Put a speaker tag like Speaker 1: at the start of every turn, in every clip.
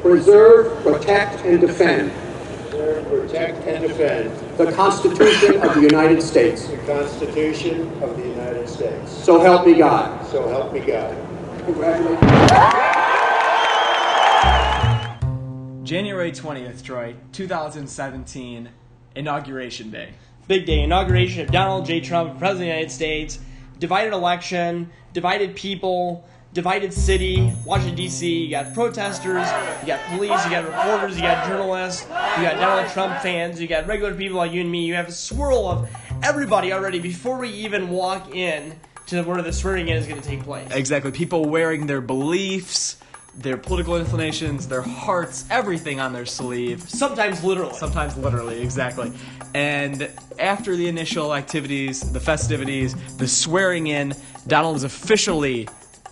Speaker 1: preserve, protect, and defend
Speaker 2: protect, and defend
Speaker 1: the Constitution of the United States.
Speaker 2: the Constitution of the United States.
Speaker 1: So help me God.
Speaker 2: So help me God.
Speaker 1: Congratulations.
Speaker 3: January 20th, Troy, 2017, Inauguration Day.
Speaker 4: Big day. Inauguration of Donald J. Trump, President of the United States. Divided election, divided people, divided city, Washington, D.C. You got protesters, you got police, you got reporters, you got journalists, you got Donald Trump fans, you got regular people like you and me. You have a swirl of everybody already before we even walk in to where the swearing in is going to take place.
Speaker 3: Exactly. People wearing their beliefs, their political inclinations, their hearts, everything on their sleeve.
Speaker 4: Sometimes literally.
Speaker 3: Sometimes literally, exactly. And after the initial activities, the festivities, the swearing in, Donald is officially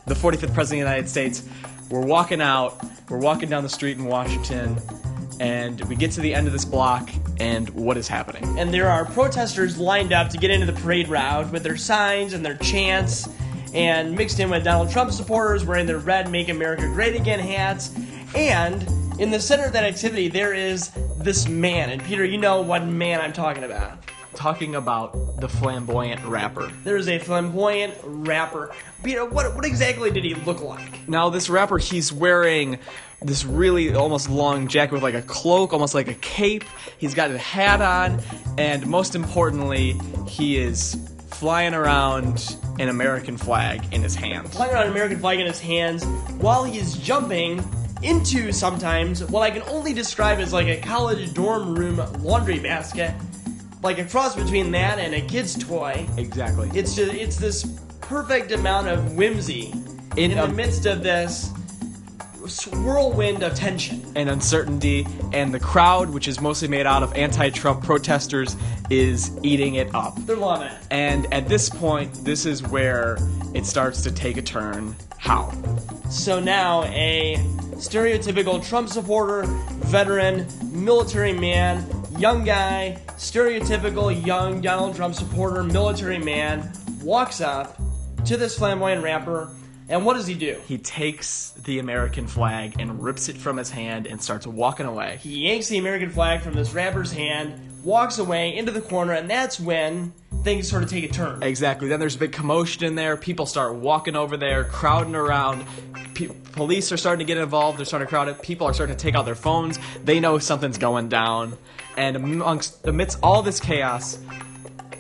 Speaker 3: the 45th President of the United States. We're walking out, we're walking down the street in Washington, and we get to the end of this block, and what is happening?
Speaker 4: And there are protesters lined up to get into the parade route with their signs and their chants, and mixed in with Donald Trump supporters wearing their red Make America Great Again hats. And in the center of that activity, there is this man. And Peter, you know what man I'm talking about.
Speaker 3: Talking about the Flamboyant Rapper.
Speaker 4: There is a Flamboyant Rapper. Peter, what exactly did he look like?
Speaker 3: Now, this rapper, he's wearing this really almost long jacket with like a cloak, almost like a cape. He's got a hat on, and most importantly, he is flying around an American flag in his hands.
Speaker 4: Flying around an American flag in his hands while he's jumping into sometimes what I can only describe as like a college dorm room laundry basket. Like a cross between that and a kid's toy.
Speaker 3: Exactly.
Speaker 4: It's this perfect amount of whimsy in the midst of this whirlwind of tension
Speaker 3: and uncertainty, and the crowd, which is mostly made out of anti-Trump protesters, is eating it up.
Speaker 4: They're loving it.
Speaker 3: And at this point, this is where it starts to take a turn. How?
Speaker 4: So now a stereotypical Trump supporter, veteran, military man, young guy, stereotypical young Donald Trump supporter, military man, walks up to this Flamboyant Rapper, and what does he do?
Speaker 3: He takes the American flag and rips it from his hand and starts walking away.
Speaker 4: He yanks the American flag from this rapper's hand, walks away into the corner, and that's when things sort of take a turn.
Speaker 3: Exactly. Then there's a big commotion in there. People start walking over there, crowding around. Police are starting to get involved. They're starting to crowd it. People are starting to take out their phones. They know something's going down. And amidst all this chaos,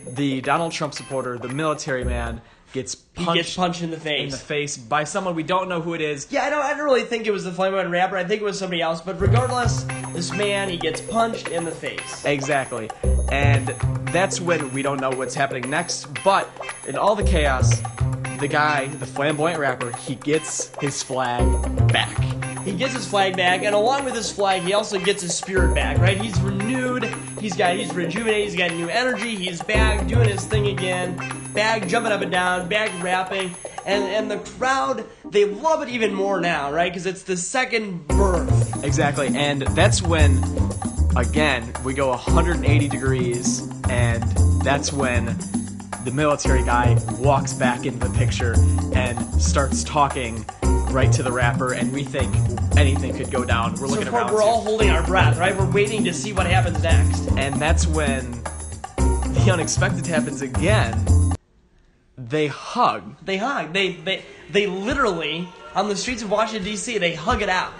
Speaker 3: the Donald Trump supporter, the military man, gets punched
Speaker 4: in the face.
Speaker 3: By someone we don't know who it is.
Speaker 4: Yeah, I don't really think it was the Flamboyant Rapper. I think it was somebody else. But regardless, this man, he gets punched in the face.
Speaker 3: Exactly. And that's when we don't know what's happening next. But in all the chaos, the guy, the Flamboyant Rapper, he gets his flag back.
Speaker 4: He gets his flag back, and along with his flag, he also gets his spirit back, right? He's renewed, he's rejuvenated, he's got new energy, he's back doing his thing again, back jumping up and down, back rapping, and the crowd, they love it even more now, right? Because it's the second birth.
Speaker 3: Exactly, and that's when, again, we go 180 degrees, and that's when the military guy walks back into the picture and starts talking right to the rapper, and we think anything could go down. We're looking around.
Speaker 4: We're all holding our breath, right? We're waiting to see what happens next.
Speaker 3: And that's when the unexpected happens again. They hug.
Speaker 4: They hug. They literally, on the streets of Washington, D.C., they hug it out.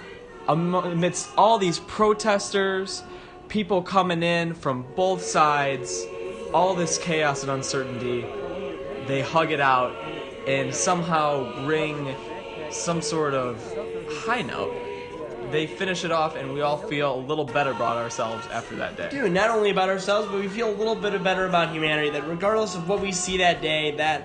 Speaker 3: Amidst all these protesters, people coming in from both sides, all this chaos and uncertainty, they hug it out and somehow ring some sort of high note. They finish it off, and we all feel a little better about ourselves after that day.
Speaker 4: Dude, not only about ourselves, but we feel a little bit better about humanity, that regardless of what we see that day, that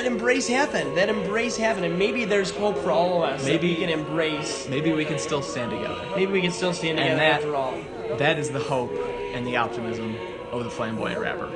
Speaker 4: embrace happened. And maybe there's hope for all of us. Maybe we can embrace.
Speaker 3: Maybe we can still stand together.
Speaker 4: Maybe we can still stand together after all.
Speaker 3: That is the hope and the optimism of the Flamboyant Rapper.